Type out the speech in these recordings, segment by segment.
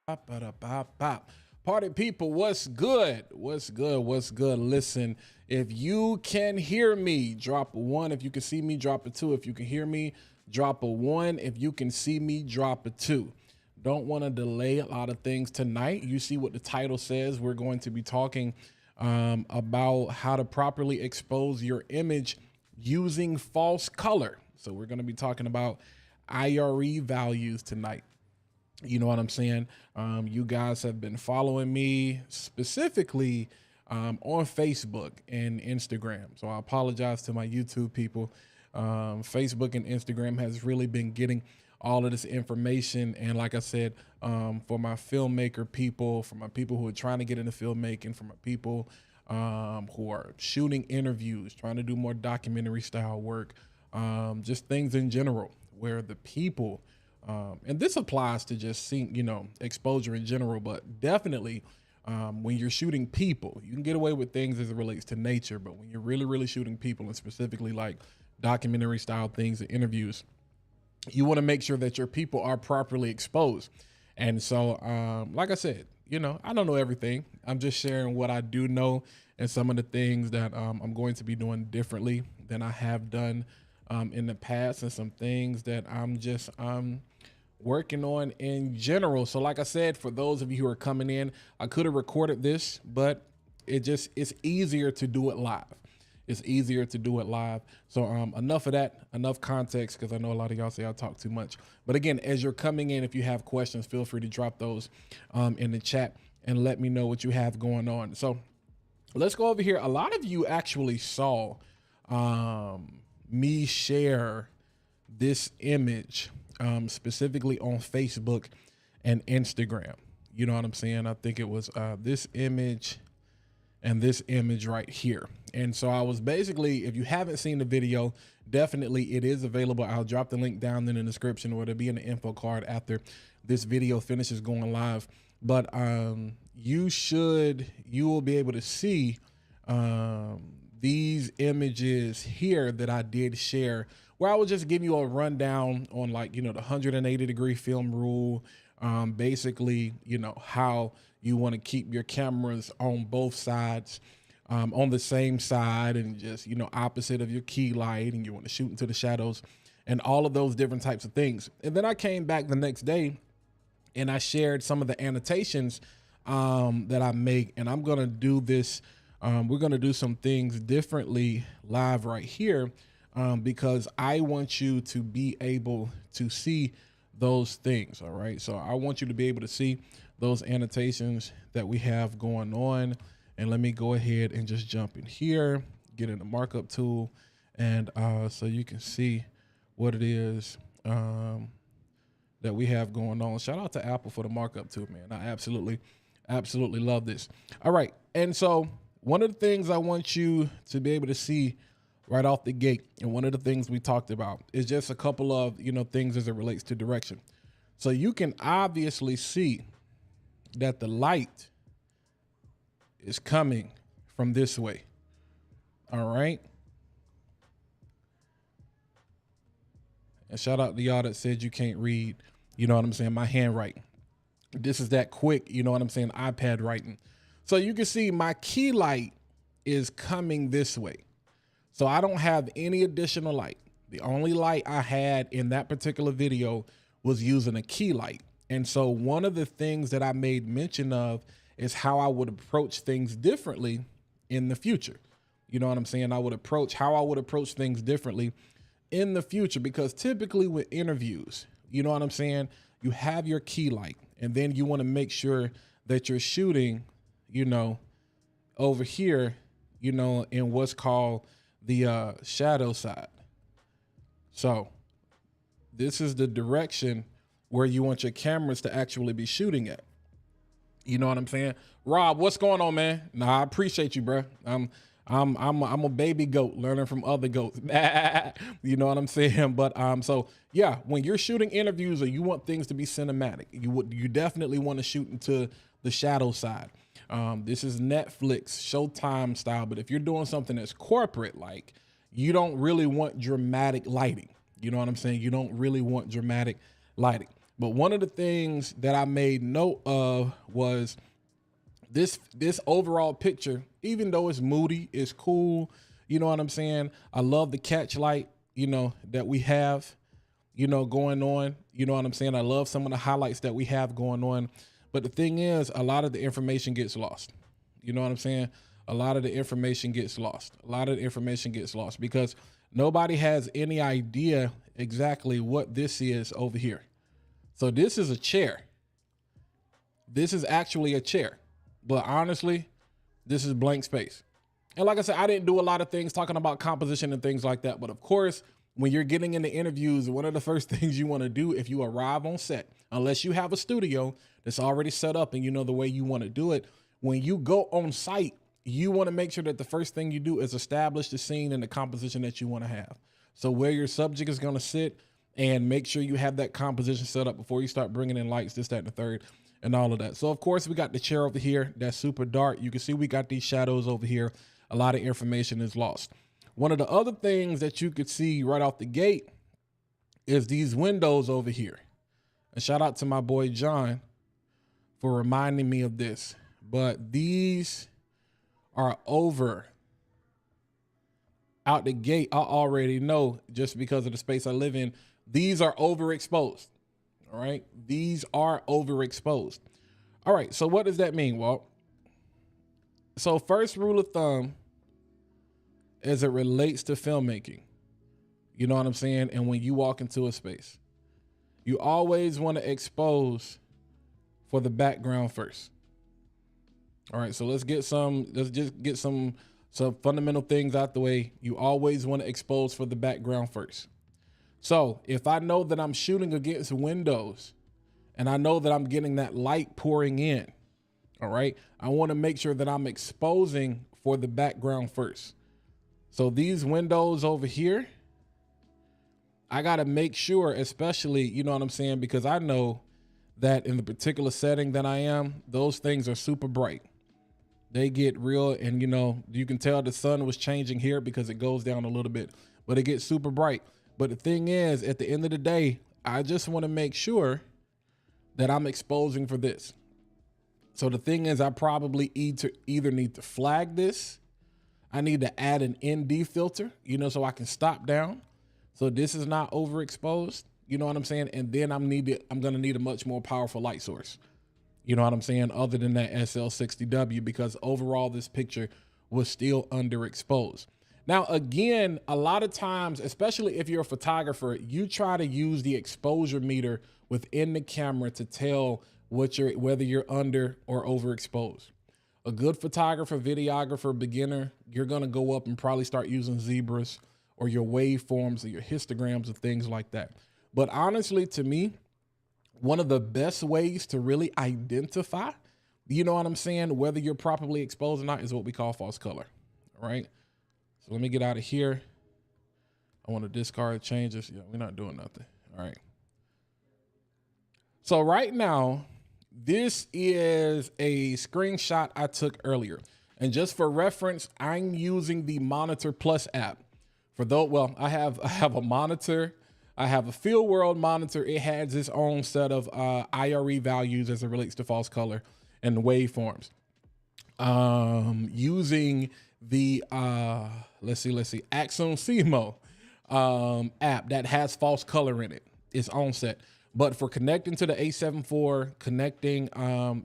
Ba-da-ba-ba. Party people, what's good? What's good? What's good? Listen, if you can hear me, drop a one. If you can see me, drop a two. If you can hear me, drop a one. If you can see me, drop a two. Don't want to delay a lot of things tonight. You see what the title says. We're going to be talking about how to properly expose your image using false color. So we're going to be talking about IRE values tonight. You know what I'm saying? You guys have been following me specifically on Facebook and Instagram. So I apologize to my YouTube people. Facebook and Instagram has really been getting all of this information. And like I said, for my filmmaker people, for my people who are trying to get into filmmaking, for my people who are shooting interviews, trying to do more documentary style work, just things in general where the people, and this applies to just seeing, exposure in general, but definitely when you're shooting people, you can get away with things as it relates to nature, but when you're really, really shooting people, and specifically like documentary style things and interviews, you want to make sure that your people are properly exposed. And so, like I said, I don't know everything. I'm just sharing what I do know and some of the things that I'm going to be doing differently than I have done in the past, and some things that I'm just working on in general. So like I said, for those of you who are coming in, I could have recorded this, but it's easier to do it live. It's easier to do it live. So enough of that, enough context, because I know a lot of y'all say I talk too much. But again, as you're coming in, if you have questions, feel free to drop those in the chat and let me know what you have going on. So let's go over here. A lot of you actually saw me share this image specifically on Facebook and Instagram. You know what I'm saying? I think it was this image and this image right here. And so I was basically, if you haven't seen the video, definitely it is available. I'll drop the link down in the description, or it'll be in the info card after this video finishes going live. But you will be able to see these images here that I did share, where I was just giving you a rundown on, like, the 180-degree film rule, basically, how you want to keep your cameras on both sides, on the same side, and just, opposite of your key light, and you want to shoot into the shadows and all of those different types of things. And then I came back the next day and I shared some of the annotations that I make, and I'm going to do this. We're going to do some things differently live right here because I want you to be able to see those things. All right. So I want you to be able to see those annotations that we have going on. And let me go ahead and just jump in here, get in the markup tool. And so you can see what it is that we have going on. Shout out to Apple for the markup tool, man. I absolutely love this. All right. And so one of the things I want you to be able to see right off the gate, and one of the things we talked about, is just a couple of, things as it relates to direction. So you can obviously see that the light is coming from this way. All right. And shout out to y'all that said you can't read, you know what I'm saying, my handwriting. This is that quick, you know what I'm saying, iPad writing. So you can see my key light is coming this way. So I don't have any additional light. The only light I had in that particular video was using a key light. And so one of the things that I made mention of is how I would approach things differently in the future. You know what I'm saying? How I would approach things differently in the future, because typically with interviews, you know what I'm saying, you have your key light, and then you want to make sure that you're shooting, over here, in what's called the shadow side. So this is the direction where you want your cameras to actually be shooting at. You know what I'm saying? Rob, what's going on, man? Nah, I appreciate you, bro. I'm a baby goat learning from other goats. You know what I'm saying? But so yeah, when you're shooting interviews or you want things to be cinematic, you definitely want to shoot into the shadow side. This is Netflix, Showtime style. But if you're doing something that's corporate, like, you don't really want dramatic lighting. You know what I'm saying? You don't really want dramatic lighting. But one of the things that I made note of was this overall picture, even though it's moody, it's cool. You know what I'm saying? I love the catch light, you know, that we have, you know, going on. You know what I'm saying? I love some of the highlights that we have going on. But the thing is, a lot of the information gets lost. You know what I'm saying? A lot of the information gets lost. A lot of the information gets lost because nobody has any idea exactly what this is over here. So this is a chair. This is actually a chair. But honestly, this is blank space. And like I said, I didn't do a lot of things talking about composition and things like that. But of course, when you're getting into interviews, one of the first things you want to do if you arrive on set, unless you have a studio that's already set up and you know the way you want to do it, when you go on site, you want to make sure that the first thing you do is establish the scene and the composition that you want to have. So where your subject is going to sit, and make sure you have that composition set up before you start bringing in lights, this, that, and the third, and all of that. So of course we got the chair over here that's super dark. You can see we got these shadows over here. A lot of information is lost. One of the other things that you could see right off the gate is these windows over here. And shout out to my boy John for reminding me of this. But these are over out the gate. I already know, just because of the space I live in, these are overexposed. All right. These are overexposed. All right. So what does that mean, Walt? So first rule of thumb as it relates to filmmaking, you know what I'm saying? And when you walk into a space, you always want to expose for the background first. All right. So let's just get some fundamental things out the way. You always want to expose for the background first. So if I know that I'm shooting against windows and I know that I'm getting that light pouring in, all right, I want to make sure that I'm exposing for the background first. So these windows over here, I got to make sure, especially, you know what I'm saying? Because I know that in the particular setting that I am, those things are super bright. They get real, and you know, you can tell the sun was changing here because it goes down a little bit, but it gets super bright. But the thing is, at the end of the day, I just want to make sure that I'm exposing for this. So the thing is, I probably either need to flag this. I need to add an ND filter, you know, so I can stop down. So this is not overexposed, you know what I'm saying? And then I'm going to need a much more powerful light source. You know what I'm saying? Other than that SL60W, because overall this picture was still underexposed. Now, again, a lot of times, especially if you're a photographer, you try to use the exposure meter within the camera to tell whether you're under or overexposed. A good photographer, videographer, beginner, you're going to go up and probably start using zebras or your waveforms or your histograms and things like that. But honestly, to me, one of the best ways to really identify, you know what I'm saying, whether you're properly exposed or not, is what we call false color. All right. So let me get out of here. I want to discard changes. Yeah, we're not doing nothing. All right. So right now, this is a screenshot I took earlier. And just for reference, I'm using the Monitor Plus app. Well, I have a monitor. I have a Field World monitor. It has its own set of IRE values as it relates to false color and waveforms. Using the let's see, Axon CMO app that has false color in it. Its own set. But for connecting to the A7 IV, connecting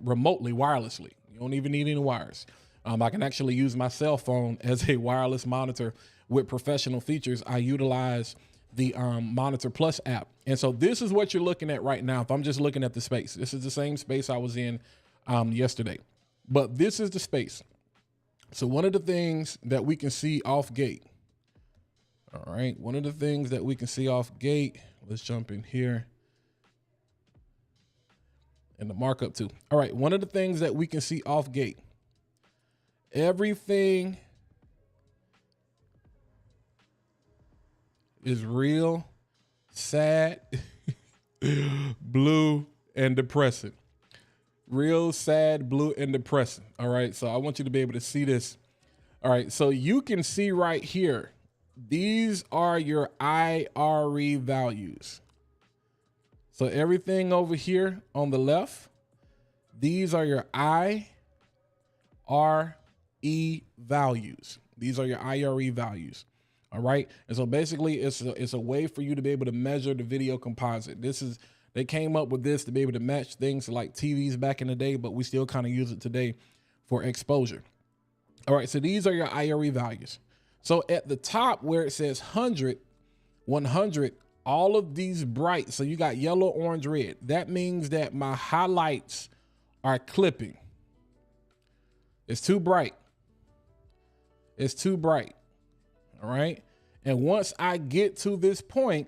remotely, wirelessly, you don't even need any wires. I can actually use my cell phone as a wireless monitor with professional features. I utilize the Monitor Plus app. And so this is what you're looking at right now. If I'm just looking at the space, this is the same space I was in yesterday, but this is the space. So one of the things that we can see off gate, all right, one of the things that we can see off gate, let's jump in here. And the markup too. All right, one of the things that we can see off gate, everything is real, sad, blue, and depressing. Real, sad, blue, and depressing. All right, so I want you to be able to see this. All right, so you can see right here, these are your IRE values. So everything over here on the left, these are your IRE values. These are your IRE values. All right. And so basically it's a way for you to be able to measure the video composite. They came up with this to be able to match things like TVs back in the day, but we still kind of use it today for exposure. All right. So these are your IRE values. So at the top where it says 100, 100, all of these bright. So you got yellow, orange, red. That means that my highlights are clipping. It's too bright. It's too bright. All right. And once I get to this point,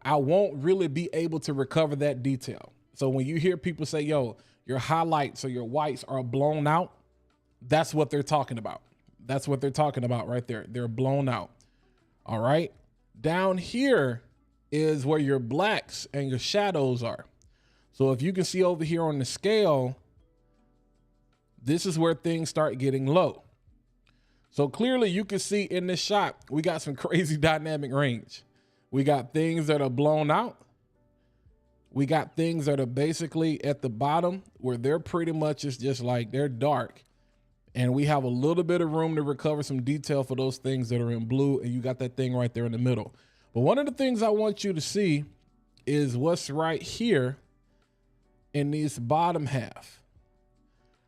I won't really be able to recover that detail. So when you hear people say, yo, your highlights or your whites are blown out, that's what they're talking about. That's what they're talking about right there. They're blown out. All right. Down here is where your blacks and your shadows are. So if you can see over here on the scale, this is where things start getting low. So clearly you can see in this shot, we got some crazy dynamic range. We got things that are blown out. We got things that are basically at the bottom where they're pretty much just like they're dark. And we have a little bit of room to recover some detail for those things that are in blue. And you got that thing right there in the middle. But one of the things I want you to see is what's right here in this bottom half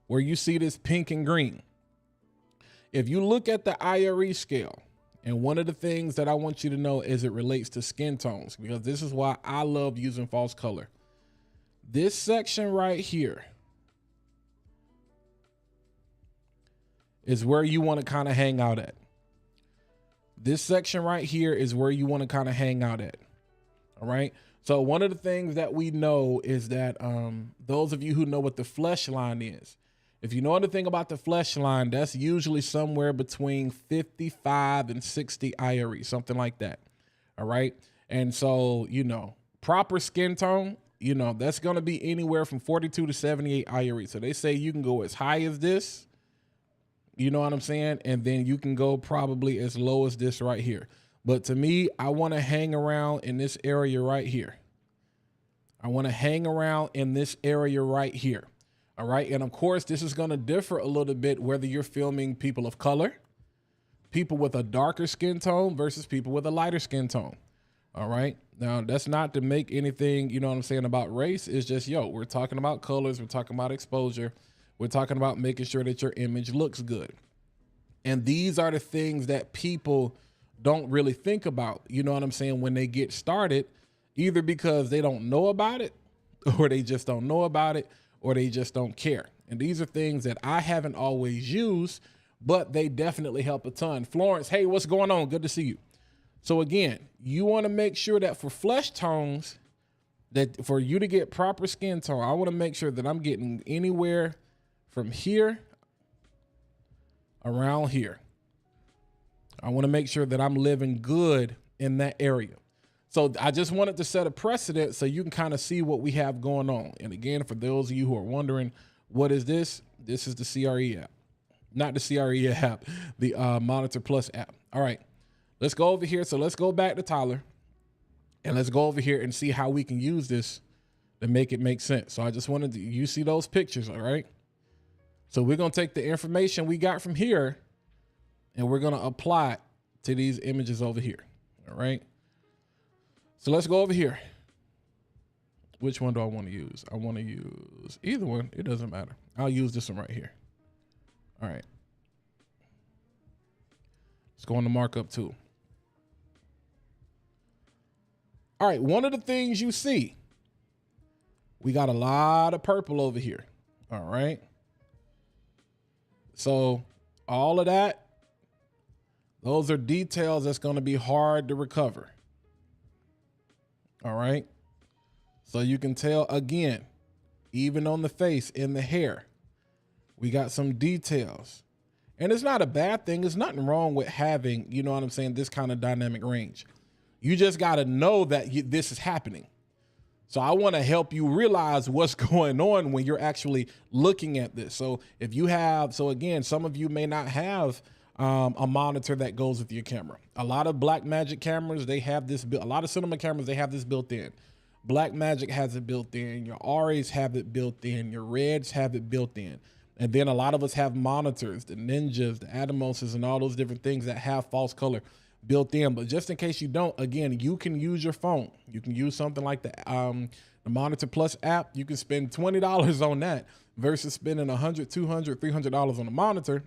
where you see this pink and green. If you look at the IRE scale, and one of the things that I want you to know is it relates to skin tones, because this is why I love using false color. This section right here is where you want to kind of hang out at. This section right here is where you want to kind of hang out at. All right. So one of the things that we know is that those of you who know what the flesh line is, if you know anything about the flesh line, that's usually somewhere between 55 and 60 IRE, something like that. All right. And so, you know, proper skin tone, you know, that's going to be anywhere from 42 to 78 IRE. So they say you can go as high as this, you know what I'm saying? And then you can go probably as low as this right here. But to me, I want to hang around in this area right here. I want to hang around in this area right here. All right. And of course, this is going to differ a little bit whether you're filming people of color, people with a darker skin tone versus people with a lighter skin tone. All right. Now, that's not to make anything, you know what I'm saying, about race. It's just, yo, we're talking about colors. We're talking about exposure. We're talking about making sure that your image looks good. And these are the things that people don't really think about, you know what I'm saying, when they get started, either because they don't know about it or they just don't know about it, or they just don't care. And these are things that I haven't always used, but they definitely help a ton. Florence, hey, what's going on? Good to see you. So again, you want to make sure that for flesh tones, that for you to get proper skin tone, I want to make sure that I'm getting anywhere from here around here. I want to make sure that I'm living good in that area. So I just wanted to set a precedent so you can kind of see what we have going on. And again, for those of you who are wondering, what is this? This is the CRE app, not the CRE app, the Monitor Plus app. All right, let's go over here. So let's go back to Tyler and let's go over here and see how we can use this to make it make sense. So I just wanted to, you see those pictures, all right? So we're going to take the information we got from here and we're going to apply it to these images over here. All right. So let's go over here. Which one do I want to use? I want to use either one. It doesn't matter. I'll use this one right here. All right. Let's go on to markup 2. All right. One of the things you see, we got a lot of purple over here. All right. So all of that, those are details that's going to be hard to recover. All right. So you can tell again, even on the face, in the hair, we got some details. And it's not a bad thing. There's nothing wrong with having, you know what I'm saying, this kind of dynamic range. You just got to know that this is happening. So I want to help you realize what's going on when you're actually looking at this. So if you have, so again, some of you may not have a monitor that goes with your camera. A lot of Blackmagic cameras, they have this, a lot of cinema cameras, they have this built in. Black Magic has it built in. Your Aries have it built in. Your Reds have it built in. And then a lot of us have monitors, the Ninjas, the Atomoses, and all those different things that have false color built in. But just in case you don't, again, you can use your phone. You can use something like the Monitor Plus app. You can spend $20 on that versus spending $100, $200, $300 on a monitor.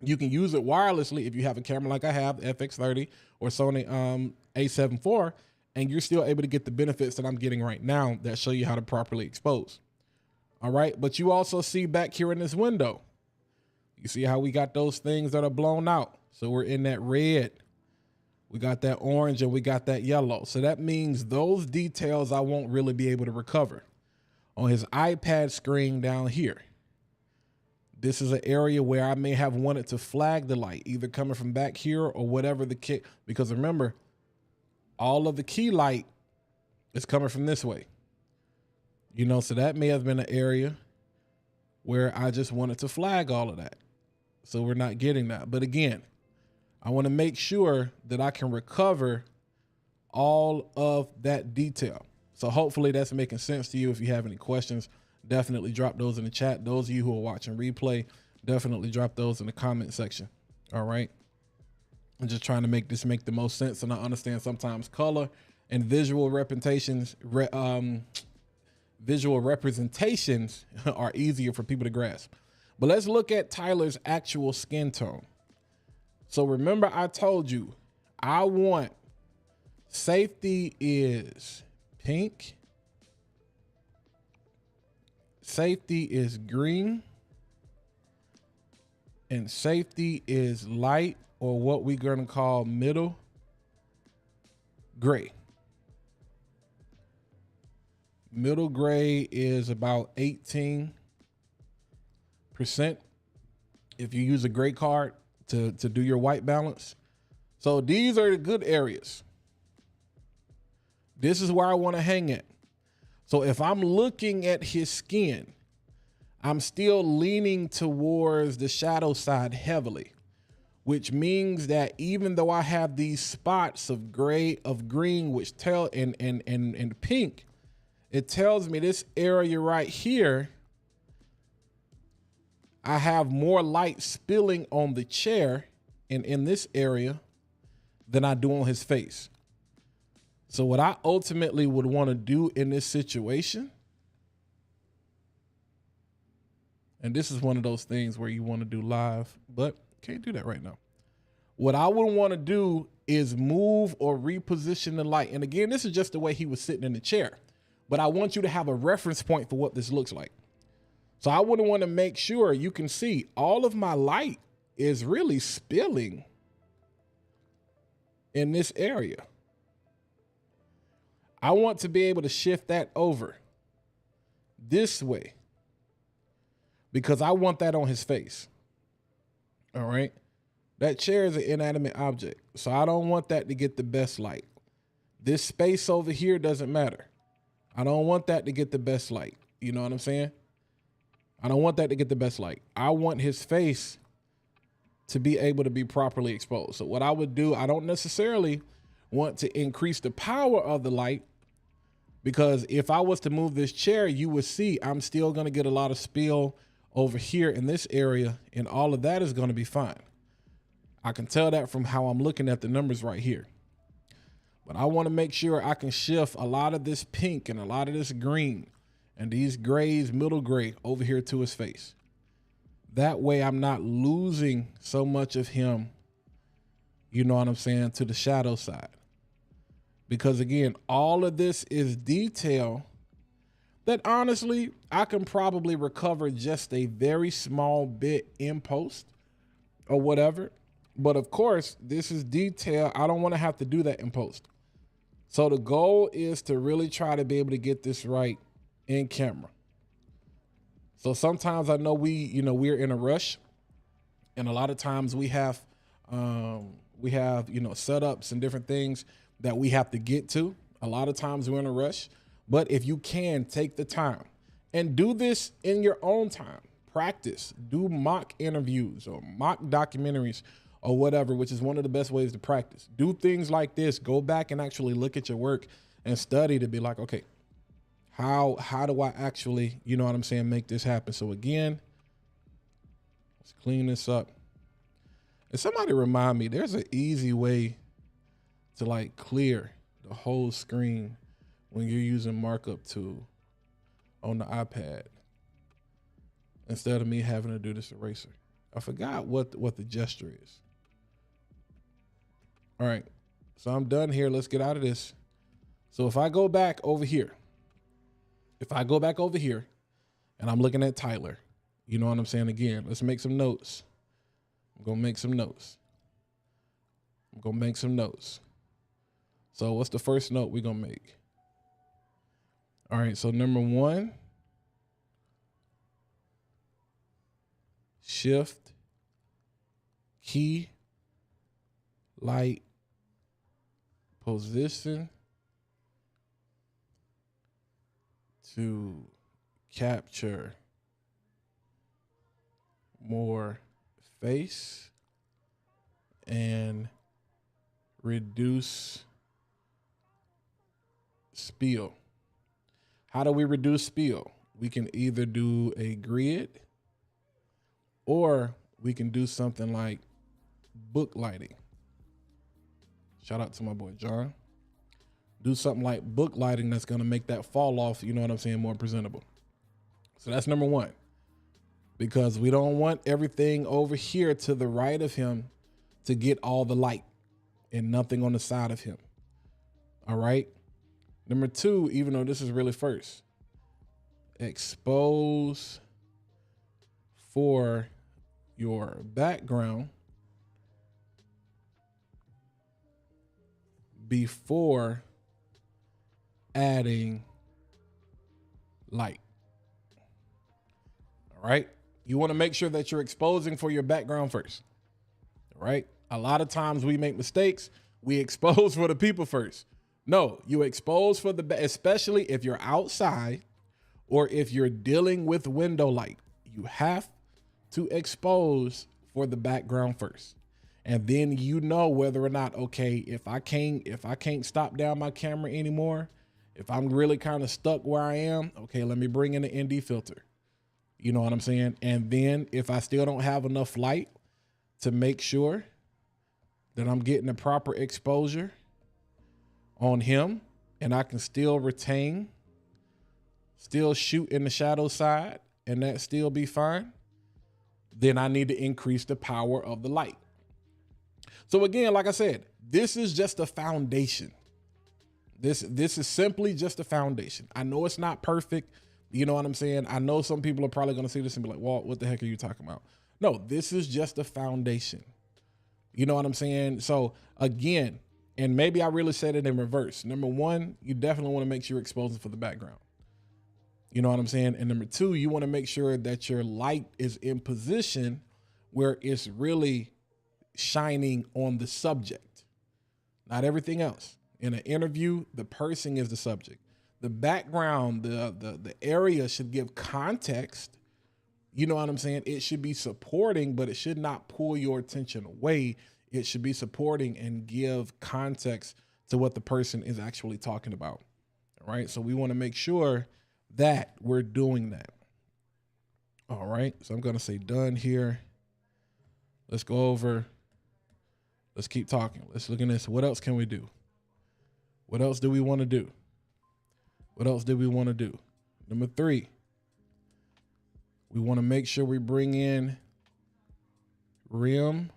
You can use it wirelessly if you have a camera like I have, FX30 or Sony A7 IV, and you're still able to get the benefits that I'm getting right now that show you how to properly expose. All right, but you also see back here in this window, you see how we got those things that are blown out. So we're in that red, we got that orange, and we got that yellow. So that means those details I won't really be able to recover. On his iPad screen down here, this is an area where I may have wanted to flag the light, either coming from back here or whatever the key, because remember, all of the key light is coming from this way. You know, so that may have been an area where I just wanted to flag all of that. So we're not getting that. But again, I want to make sure that I can recover all of that detail. So hopefully that's making sense to you. If you have any questions, definitely drop those in the chat. Those of you who are watching replay, definitely drop those in the comment section. All right. I'm just trying to make this make the most sense. And I understand sometimes color and visual representations are easier for people to grasp. But let's look at Tyler's actual skin tone. So remember, I told you I want safety is pink, safety is green, and safety is light, or what we're going to call middle gray. Middle gray is about 18%. If you use a gray card to do your white balance. So these are the good areas. This is where I want to hang it. So if I'm looking at his skin, I'm still leaning towards the shadow side heavily, which means that even though I have these spots of gray, of green, which tell and pink, it tells me this area right here, I have more light spilling on the chair and in this area than I do on his face. So what I ultimately would want to do in this situation, and this is one of those things where you want to do live, but can't do that right now. What I would want to do is move or reposition the light. And again, this is just the way he was sitting in the chair, but I want you to have a reference point for what this looks like. So I would want to make sure you can see all of my light is really spilling in this area. I want to be able to shift that over this way because I want that on his face. All right. That chair is an inanimate object, so I don't want that to get the best light. This space over here doesn't matter. I don't want that to get the best light. You know what I'm saying? I don't want that to get the best light. I want his face to be able to be properly exposed. So what I would do, I don't necessarily want to increase the power of the light, because if I was to move this chair, you would see I'm still going to get a lot of spill over here in this area, and all of that is going to be fine. I can tell that from how I'm looking at the numbers right here. But I want to make sure I can shift a lot of this pink and a lot of this green and these grays, middle gray, over here to his face. That way I'm not losing so much of him, you know what I'm saying, to the shadow side. Because again, all of this is detail that honestly, I can probably recover just a very small bit in post or whatever. But of course, this is detail. I don't want to have to do that in post. So the goal is to really try to be able to get this right in camera. So sometimes I know we're in a rush, and a lot of times we have setups and different things that we have to get to. A lot of times we're in a rush, but if you can take the time and do this in your own time, practice, do mock interviews or mock documentaries or whatever, which is one of the best ways to practice. Do things like this. Go back and actually look at your work and study to be like, okay, How do I actually, you know what I'm saying, make this happen? So again, let's clean this up. And somebody remind me, there's an easy way to like clear the whole screen when you're using markup tool on the iPad instead of me having to do this eraser. I forgot what the gesture is. All right, so I'm done here. Let's get out of this. So if I go back over here, and I'm looking at Tyler, you know what I'm saying? Again, let's make some notes. I'm gonna make some notes. So what's the first note we're gonna make? All right, so number 1, shift key light position to capture more face and reduce spill. How do we reduce spill? We can either do a grid or we can do something like book lighting. Shout out to my boy John. Do something like book lighting that's going to make that fall off, you know what I'm saying, more presentable. So that's number 1, because we don't want everything over here to the right of him to get all the light and nothing on the side of him. All right. Number 2, even though this is really first, expose for your background before adding light. All right. You want to make sure that you're exposing for your background first. All right. A lot of times we make mistakes. We expose for the people first. No, you expose for especially if you're outside or if you're dealing with window light, you have to expose for the background first. And then you know whether or not, okay, if I can't stop down my camera anymore, if I'm really kind of stuck where I am, okay, let me bring in an ND filter. You know what I'm saying? And then if I still don't have enough light to make sure that I'm getting the proper exposure on him and I can still shoot in the shadow side and that still be fine, then I need to increase the power of the light. So again, like I said, this is just a foundation. This is simply just a foundation. I know it's not perfect. You know what I'm saying? I know some people are probably going to see this and be like, Walt, what the heck are you talking about? No, this is just a foundation. You know what I'm saying? So again, and maybe I really said it in reverse. Number 1, you definitely want to make sure you're exposing for the background. You know what I'm saying? And number 2, you want to make sure that your light is in position where it's really shining on the subject, not everything else. In an interview, the person is the subject. The background, the area should give context. You know what I'm saying? It should be supporting, but it should not pull your attention away. It should be supporting and give context to what the person is actually talking about. All right. So we want to make sure that we're doing that. All right. So I'm going to say done here. Let's go over. Let's keep talking. Let's look at this. What else can we do? What else do we want to do? What else do we want to do? Number 3, we want to make sure we bring in rim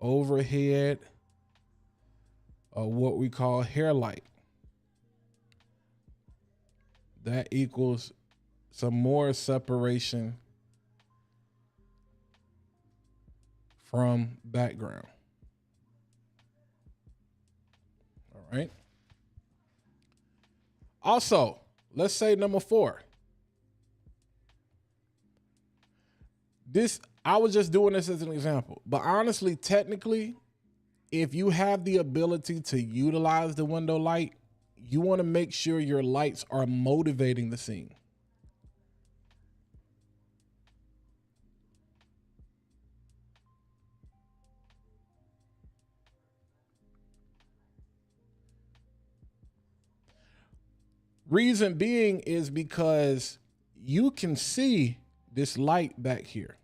overhead or what we call hair light. That equals some more separation from background. All right. Also, let's say number 4. I was just doing this as an example, but honestly, technically, if you have the ability to utilize the window light, you want to make sure your lights are motivating the scene. Reason being is because you can see this light back here.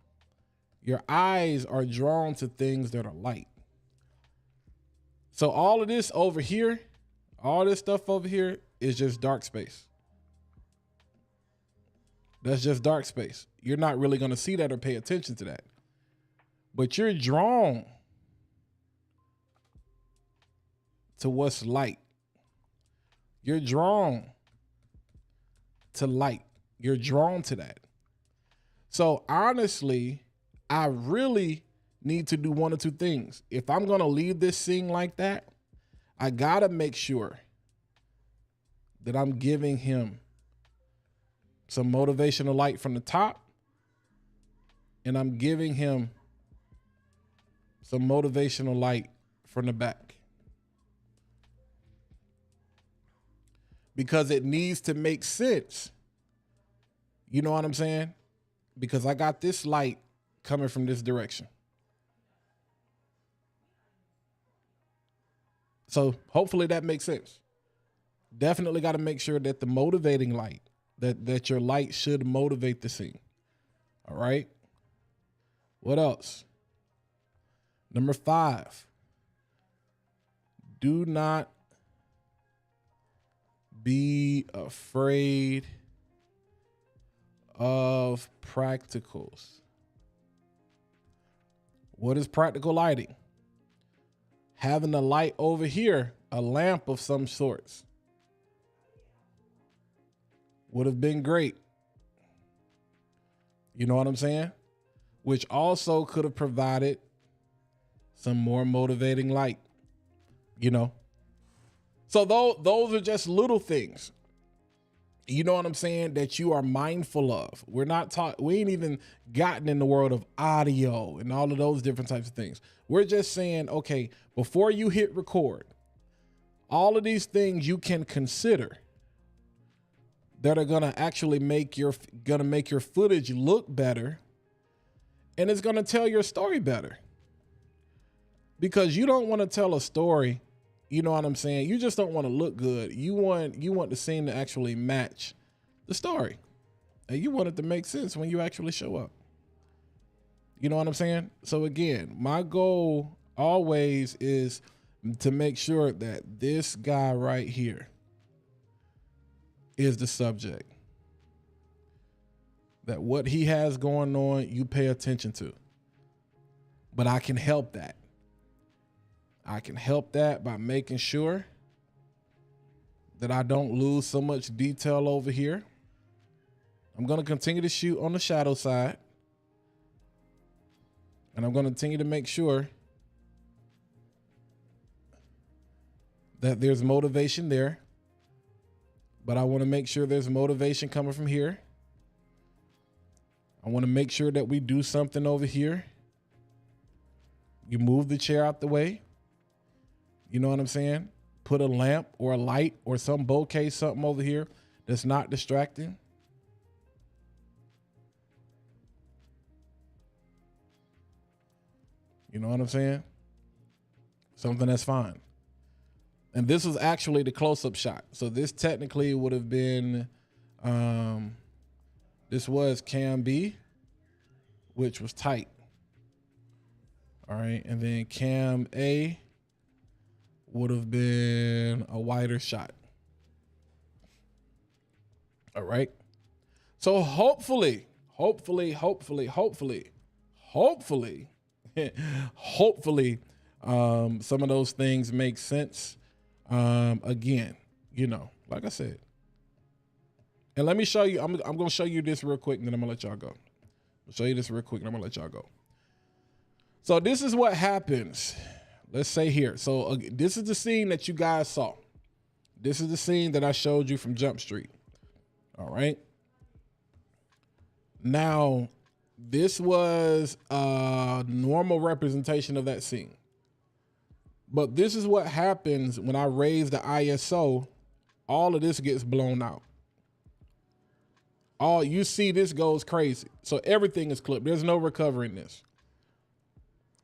Your eyes are drawn to things that are light. So all of this over here, all this stuff over here is just dark space. That's just dark space. You're not really going to see that or pay attention to that. But you're drawn to what's light. You're drawn to light. You're drawn to that. So honestly, I really need to do one or two things. If I'm going to leave this scene like that, I got to make sure that I'm giving him some motivational light from the top, and I'm giving him some motivational light from the back. Because it needs to make sense. You know what I'm saying? Because I got this light coming from this direction. So hopefully that makes sense. Definitely got to make sure that the motivating light, that your light should motivate the scene. All right. What else? Number 5, do not be afraid of practicals. What is practical lighting? Having a light over here, a lamp of some sorts, would have been great. You know what I'm saying? Which also could have provided some more motivating light, you know? So those are just little things, you know what I'm saying, that you are mindful of. We're not taught, we ain't even gotten in the world of audio and all of those different types of things. We're just saying, okay, before you hit record, all of these things you can consider that are gonna actually make your footage look better, and it's gonna tell your story better. Because you don't want to tell a story, you know what I'm saying? You just don't want to look good. You want the scene to actually match the story. And you want it to make sense when you actually show up. You know what I'm saying? So again, my goal always is to make sure that this guy right here is the subject. That what he has going on, you pay attention to. But I can help that. I can help that by making sure that I don't lose so much detail over here. I'm going to continue to shoot on the shadow side. And I'm going to continue to make sure that there's motivation there. But I want to make sure there's motivation coming from here. I want to make sure that we do something over here. You move the chair out the way. You know what I'm saying? Put a lamp or a light or some bouquet, something over here that's not distracting. You know what I'm saying? Something that's fine. And this was actually the close-up shot. So this technically would have been, this was cam B, which was tight. All right, and then cam A would have been a wider shot. All right. So hopefully, some of those things make sense. Again, you know, like I said, and let me show you, I'm going to show you this real quick and then I'm gonna let y'all go. I'll show you this real quick and I'm gonna let y'all go. So this is what happens. Let's say here. So this is the scene that you guys saw. This is the scene that I showed you from Jump Street. All right. Now, this was a normal representation of that scene. But this is what happens when I raise the ISO. All of this gets blown out. All you see, this goes crazy. So everything is clipped. There's no recovering this.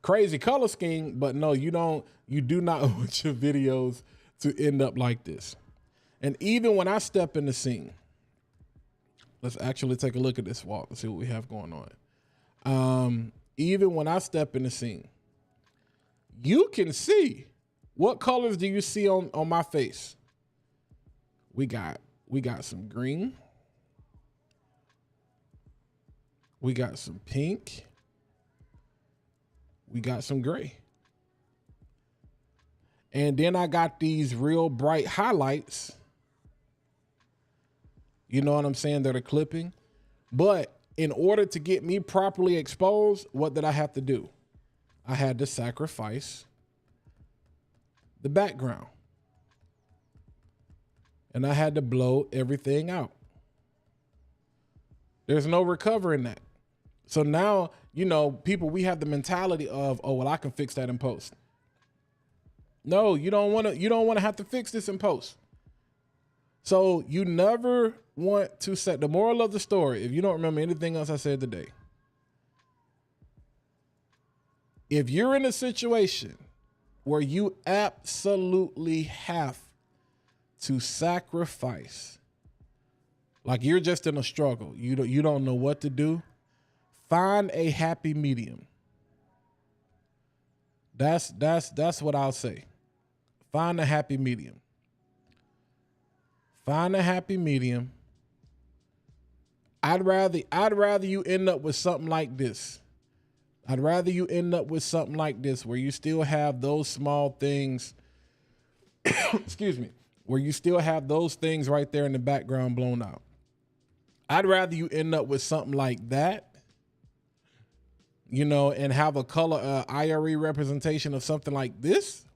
Crazy color scheme, but no, you do not want your videos to end up like this. And even when I step in the scene, let's actually take a look at this walk and see what we have going on. Even when I step in the scene, you can see, what colors do you see on my face? We got some green. We got some pink. We got some gray. And then I got these real bright highlights. You know what I'm saying? That are clipping. But in order to get me properly exposed, what did I have to do? I had to sacrifice the background. And I had to blow everything out. There's no recovering that. So now, you know, people, we have the mentality of, oh, well, I can fix that in post. No, you don't want to have to fix this in post. So you never want to set the moral of the story. If you don't remember anything else I said today, if you're in a situation where you absolutely have to sacrifice, like you're just in a struggle, you don't know what to do, find a happy medium. That's what I'll say. Find a happy medium. Find a happy medium. I'd rather you end up with something like this. I'd rather you end up with something like this where you still have those small things, excuse me, where you still have those things right there in the background blown out. I'd rather you end up with something like that, you know, and have a color IRE representation of something like this,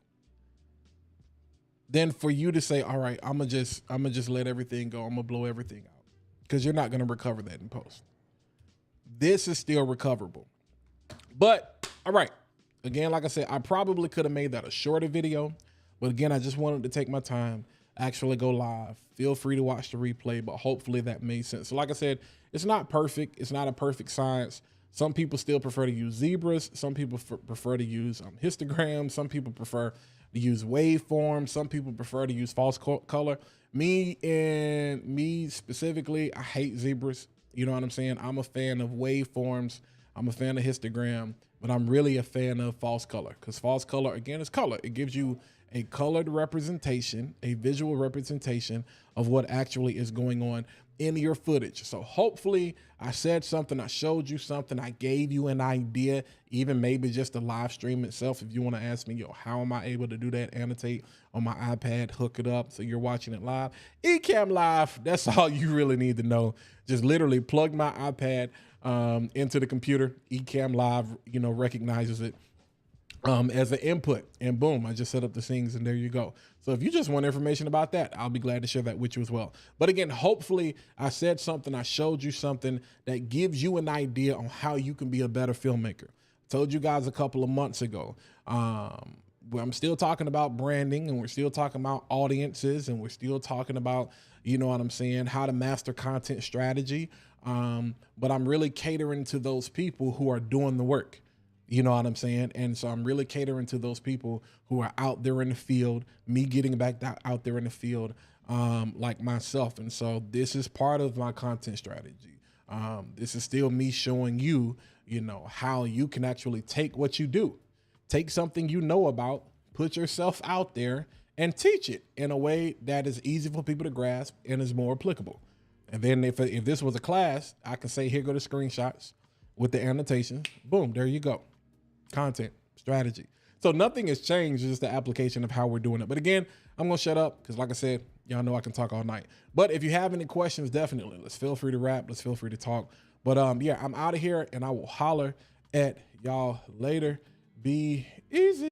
than for you to say, all right, I'm gonna just let everything go. I'm gonna blow everything out, because you're not gonna recover that in post. This is still recoverable. But all right, again, like I said, I probably could have made that a shorter video, but again, I just wanted to take my time, actually go live. Feel free to watch the replay, but hopefully that made sense. So like I said, it's not perfect. It's not a perfect science. Some people still prefer to use zebras. Some people prefer to use histograms. Some people prefer to use waveforms. Some people prefer to use false color. Me specifically, I hate zebras. You know what I'm saying? I'm a fan of waveforms. I'm a fan of histogram, but I'm really a fan of false color, because false color, again, is color. It gives you a colored representation, a visual representation of what actually is going on in your footage. So hopefully I said something, I showed you something, I gave you an idea, even maybe just the live stream itself. If you want to ask me, yo, how am I able to do that? Annotate on my iPad, hook it up so you're watching it live. ECAMM Live, that's all you really need to know. Just literally plug my iPad into the computer. ECAMM Live, you know, recognizes it as an input, and boom, I just set up the scenes, and there you go. So if you just want information about that, I'll be glad to share that with you as well. But again, hopefully I said something, I showed you something that gives you an idea on how you can be a better filmmaker. I told you guys a couple of months ago, I'm still talking about branding, and we're still talking about audiences, and we're still talking about, you know what I'm saying, how to master content strategy. But I'm really catering to those people who are doing the work. You know what I'm saying? And so I'm really catering to those people who are out there in the field, me getting back out there in the field, like myself. And so this is part of my content strategy. This is still me showing you, you know, how you can actually take what you do, take something you know about, put yourself out there and teach it in a way that is easy for people to grasp and is more applicable. And then if this was a class, I can say, here go the screenshots with the annotations. Boom, there you go. Content strategy. So nothing has changed, just the application of how we're doing it. But again, I'm gonna shut up, because like I said, y'all know I can talk all night. But if you have any questions, definitely let's feel free to rap. Let's feel free to talk. But yeah, I'm out of here, and I will holler at y'all later. Be easy.